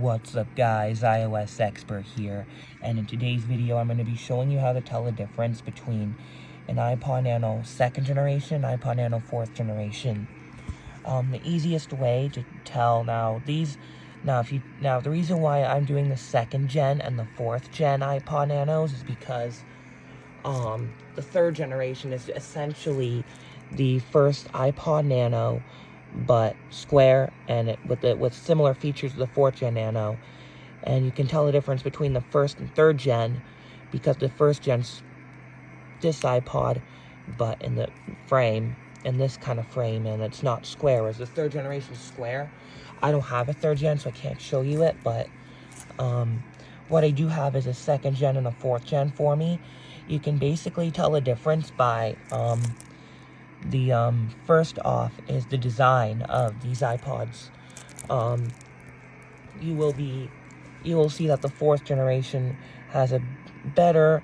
What's up guys, iOS Expert here, and in today's video I'm going to be showing you how to tell the difference between an iPod Nano 2nd generation and iPod Nano 4th generation. The easiest way to tell the reason why I'm doing the 2nd gen and the 4th gen iPod Nanos is because the 3rd generation is essentially the first iPod Nano, but square, and with similar features to the 4th gen Nano. And you can tell the difference between the 1st and 3rd gen because the 1st gen's this iPod, but in the frame, in this kind of frame, and it's not square, whereas the 3rd generation is square. I don't have a 3rd gen, so I can't show you it, but what I do have is a 2nd gen and a 4th gen for me. You can basically tell the difference by first off is the design of these iPods. You will see that the 4th generation has a better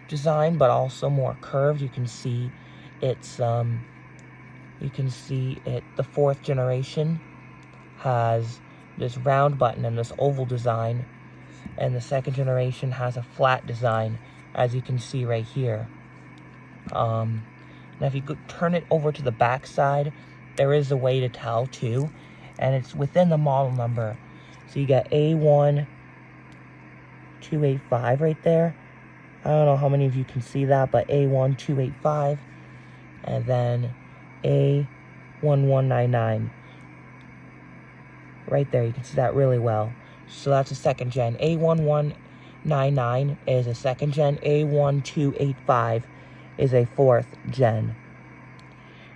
design, but also more curved. You can see it's the 4th generation has this round button and this oval design, and the 2nd generation has a flat design, as you can see right here. Now, if you turn it over to the back side, there is a way to tell, too. And it's within the model number. So you got A1285 right there. I don't know how many of you can see that, but A1285. And then A1199. Right there, you can see that really well. So that's a 2nd gen. A1199 is a 2nd gen. A1285 is a 4th gen.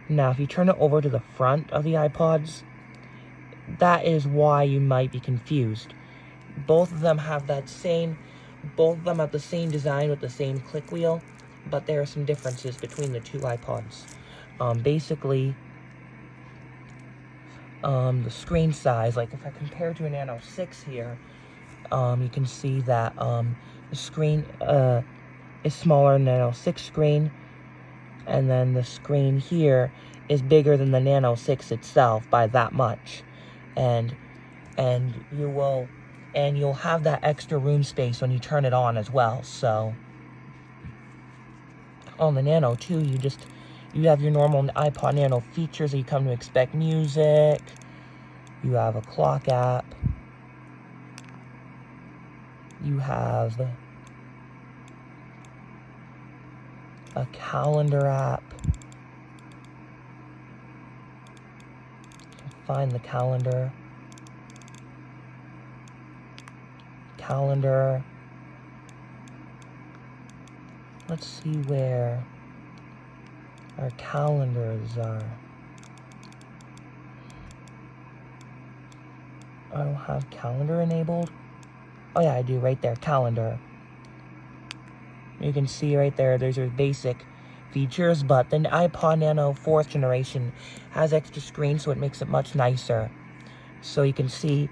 Now, if you turn it over to the front of the iPods, that is why you might be confused. Both of them have the same design with the same click wheel, but there are some differences between the two iPods. Basically, the screen size, like if I compare to a Nano 6 here, you can see that the screen is smaller than the Nano 6 screen, and then the screen here is bigger than the Nano 6 itself by that much, and you'll have that extra room space when you turn it on as well. So on the Nano 2, you have your normal iPod Nano features that you come to expect: music, you have a clock app, you have a calendar app. Find the calendar. Let's see where our calendars are. I don't have calendar enabled. Oh yeah, I do, right there, calendar. You can see right there, there's your basic features, but the iPod Nano 4th generation has extra screen, so it makes it much nicer. So you can see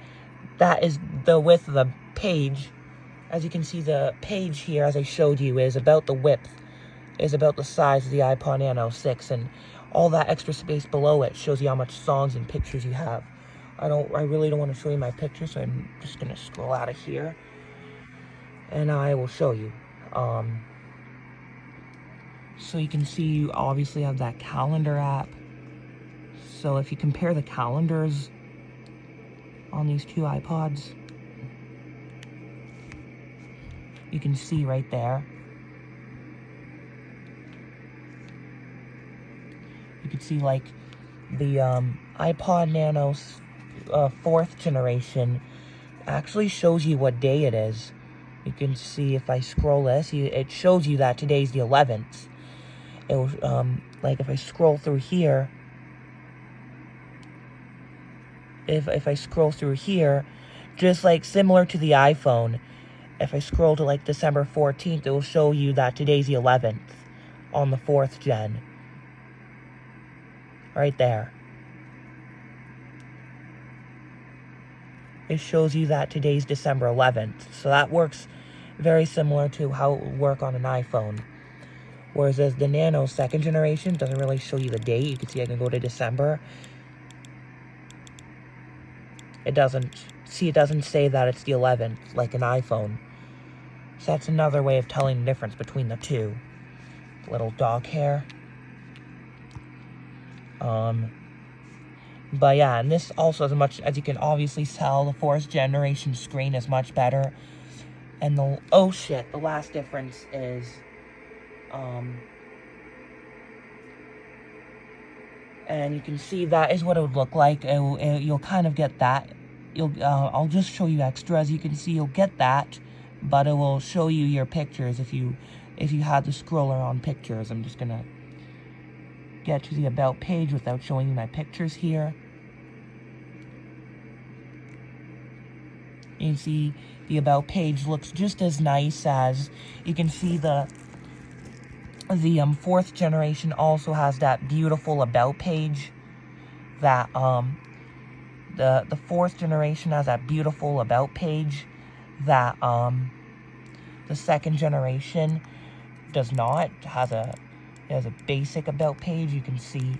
that is the width of the page. As you can see, the page here, as I showed you, is about the width, is about the size of the iPod Nano 6, and all that extra space below it shows you how much songs and pictures you have. I really don't want to show you my pictures, so I'm just going to scroll out of here, and I will show you. So you can see you obviously have that calendar app. So if you compare the calendars on these two iPods, you can see right there. You can see like the iPod Nano 4th generation actually shows you what day it is. You can see if I scroll this, it shows you that today's the 11th. It will, like if I scroll through here, if I scroll through here, just like similar to the iPhone, if I scroll to like December 14th, it will show you that today's the 11th on the 4th gen. Right there. It shows you that today's December 11th. So that works very similar to how it would work on an iPhone. Whereas as the Nano 2nd generation doesn't really show you the date. You can see I can go to December. It doesn't See, it doesn't say that it's the 11th, like an iPhone. So that's another way of telling the difference between the two. Little dog hair. But yeah, and this also, as much as you can obviously tell, the 4th generation screen is much better. And the last difference is, and you can see that is what it would look like. You'll kind of get that. I'll just show you extras. You can see you'll get that, but it will show you your pictures if you had the scroller on pictures. I'm just gonna get to the about page without showing you my pictures here. You can see the about page looks just as nice as, you can see the 4th generation also has that beautiful about page that the 4th generation has that beautiful about page that the 2nd generation does not. It has a basic about page. You can see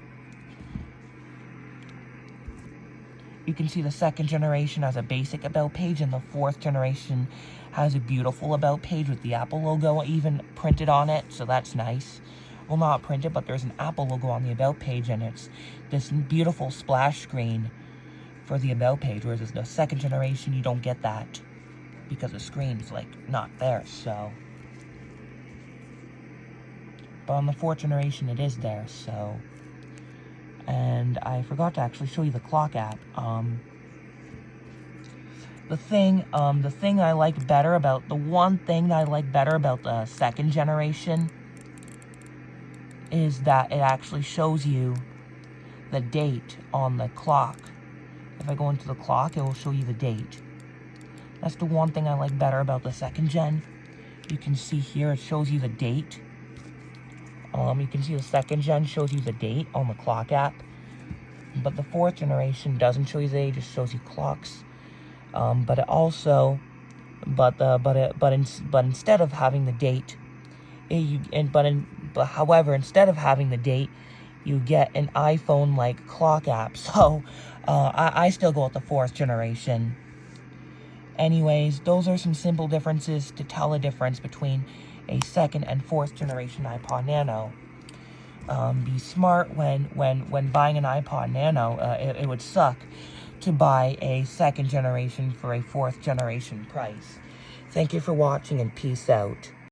the 2nd generation has a basic about page, and the 4th generation has a beautiful about page with the Apple logo even printed on it, so that's nice. Well, not printed, but there's an Apple logo on the about page, and it's this beautiful splash screen for the about page, whereas the 2nd generation, you don't get that because the screen's, like, not there, so. But on the 4th generation, it is there, so. And I forgot to actually show you the clock app. The one thing I like better about the 2nd generation is that it actually shows you the date on the clock. If I go into the clock, it will show you the date. That's the one thing I like better about the 2nd gen. You can see here, it shows you the date. You can see the 2nd gen shows you the date on the clock app, but the 4th generation doesn't show you the date; it just shows you clocks. But it also, but instead of having the date, however, instead of having the date, you get an iPhone-like clock app. So, I still go with the 4th generation. Anyways, those are some simple differences to tell a difference between a 2nd and 4th generation iPod Nano. Be smart when buying an iPod Nano. It would suck to buy a 2nd generation for a 4th generation price. Thank you for watching, and peace out.